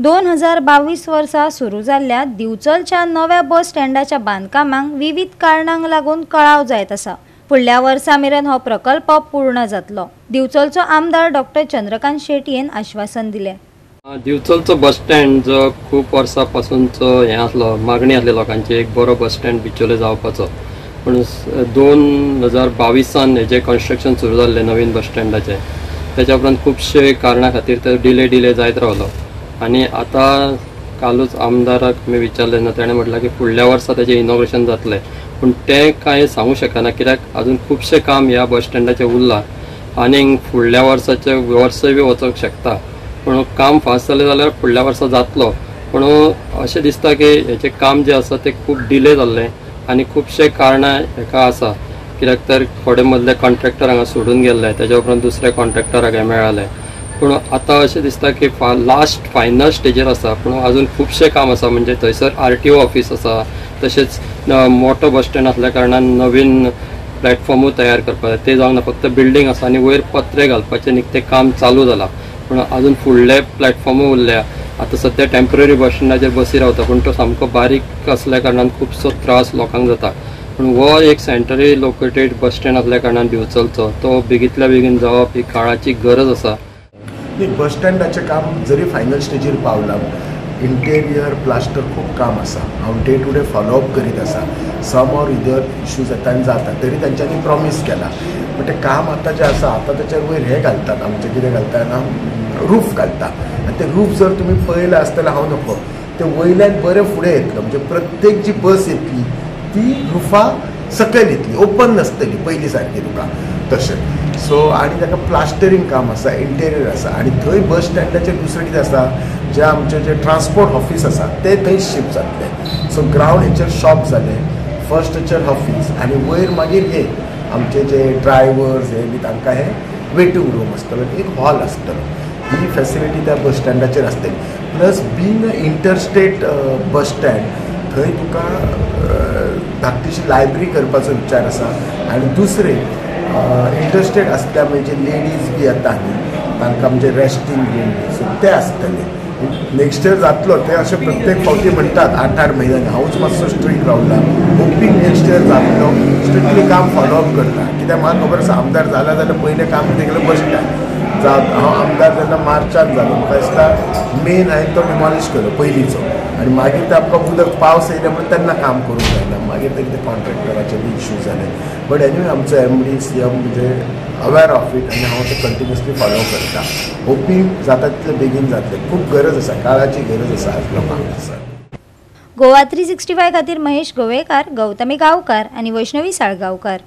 2022 वर्सा सुरू जाल्ल्या दिवचलच्या नव्या बस स्टँडाच्या बांदकामांक विविध कारणांक लागून कळाव जायत आसा। फुडल्या वर्सा मेरेन हो प्रकल्प पूर्ण जातलो। दिवचलचो आमदार डॉक्टर चंद्रकांत शेटयेन आश्वासन दिले। दिवचलचो बस स्टँड जो खूप वर्सांपासूनचो हे आसलो, मागणी आसली लोकांची, एक बरो बस स्टँड बिचोले जावपाचो। पण 2022 हेजे कन्स्ट्रक्शन सुरू जाल्लें नवीन बस स्टँडाचे। त्याच्या उपरांत खुबशे कारणां खातीर तो डिले जायत रावलो आनी आतां कालूच आमदाराक मी विचारलें, ताणें म्हटलां की फुडल्या वर्सा तेजें इनॉग्रेशन जातलें, पूण तें कांय सांगूं शकना कित्याक अजून खुबशें काम ह्या बस स्टँडाचें उरलां आनीक फुडल्या वर्साचे वर्सय बी वचूंक शकता। पूण काम फास्ट जालें जाल्यार फुडल्या वर्सा जातलो, पूण अशें दिसता की हेचें काम जें आसा तें खूब डिले जाल्लें आनी खुबशे कारणां हेका आसा। कित्याक तर थोडे मदले कॉन्ट्रॅक्टर हांगा सोडून गेल्ले, तेच्या उपरांत दुसरे कॉन्ट्रॅक्टराक हे मेळ्ळे। पूण आतां अशें दिसता की लास्ट फायनल स्टेजीर आसा, पूण अजून खुबशे काम आसा। म्हणजे थंयसर RTO ऑफिस आसा, तशेंच मोठो बस स्टँड आसल्या कारणान नवीन प्लॅटफॉर्मूय तयार करपाक ते जावंक ना, फक्त बिल्डींग आसा आनी वयर पत्रे घालपाचें निकतें काम चालू जालां। पूण अजून फुडले प्लॅटफॉर्मूय उरल्या। आतां सद्या टेम्पररी बस स्टँडाचेर बसी रावता, पूण तो सामको बारीक असल्या कारणान खुबसो त्रास लोकांक जाता। पूण हो एक सेंट्रली लोकेटेड बस स्टँड असल्या कारणान दिवचलचो तो बेगींतल्या बेगीन जावप ही काळाची गरज आसा। बस स्टँडाचें काम जरी फायनल स्टेजीर पावलां, इंटेरियर प्लास्टर खूब काम आसा। हांव डे टू डे फॉलोअप करीत आसा। सम ऑर इदर इश्यूज येता जाता, तरी तांच्यांनी प्रॉमीस केला। बट तें काम आतां जें आसा, आतां तेचेर वयर हे घालतात, आमचें कितें घालता ना, रूफ घालता। आनी ते रूफ जर तुमी पळयलें आसतलें, हांव नको, ते वयल्यान बरें फुडें येतलो। म्हणजे प्रत्येक जी बस येतली ती रुफा सकयल येतली, ओपन नसतली पयलीं सारकी तुका तशें। सो आनी ताका प्लास्टरींग काम आसा, इंटेरियर आसा। आनी थंय बस स्टँडाचेर दुसरें कितें आसा, जे आमचे जे ट्रान्सपोर्ट ऑफिस आसा ते थंय शिफ्ट जातले। सो ग्रावंड हेचेर शॉप जाले, फर्स्ट हेचेर ऑफिस, आनी वयर मागीर हे आमचे जे ड्रायव्हर्स हे बी तांकां हे वेटिंग रूम आसतलो, एक हॉल आसतलो। ही फॅसिलिटी त्या बस स्टँडाचेर आसतली। Plus being a interstate bus stand, थंय तुका धाकटीशी लायब्ररी करपाचो विचार आसा। आनी दुसरें इंटरस्टेट आसल्या म्हणजे लेडीज बी येता न्ही, तांकां म्हणजे रेस्टिंग रूम, सो ते आसतले। नेक्स्ट इयर जातलो ते अशें प्रत्येक फावटी म्हणटात 8-8 म्हयन्यांनी। हांवूच मातसो स्ट्रीक रावला, होपींग नेक्स्ट इयर जातलो। स्ट्रिक्टली काम फॉलोअप करता, कित्याक म्हाका खबर आसा आमदार जाला जाल्यार पयलें काम तेगेलें बस स्टँड। हांव आमदार जेन्ना मार्चांत जालो, म्हाका दिसता मेन हांवें तो डिमॉलिश केलो पयलींचो, आनी मागीर ते आमकां उदक पावस येयले म्हणून तेन्ना काम करूंक जायना। मागीर ते कितें कॉन्ट्रॅक्टराचे बी इश्यू जाले। बट एनीवे आमचो MD CM म्हणजे अवेर ऑफ इट, आनी हांव ते कंटिन्युअसली फॉलो करता। होपींग जाता तितले बेगीन जातले। खूब गरज आसा, काळाची गरज आसा आज लोकांक आसा। गोवा 365 खातीर महेश गोवेकार, गौतमी गांवकार आनी वैष्णवी साळगांवकार।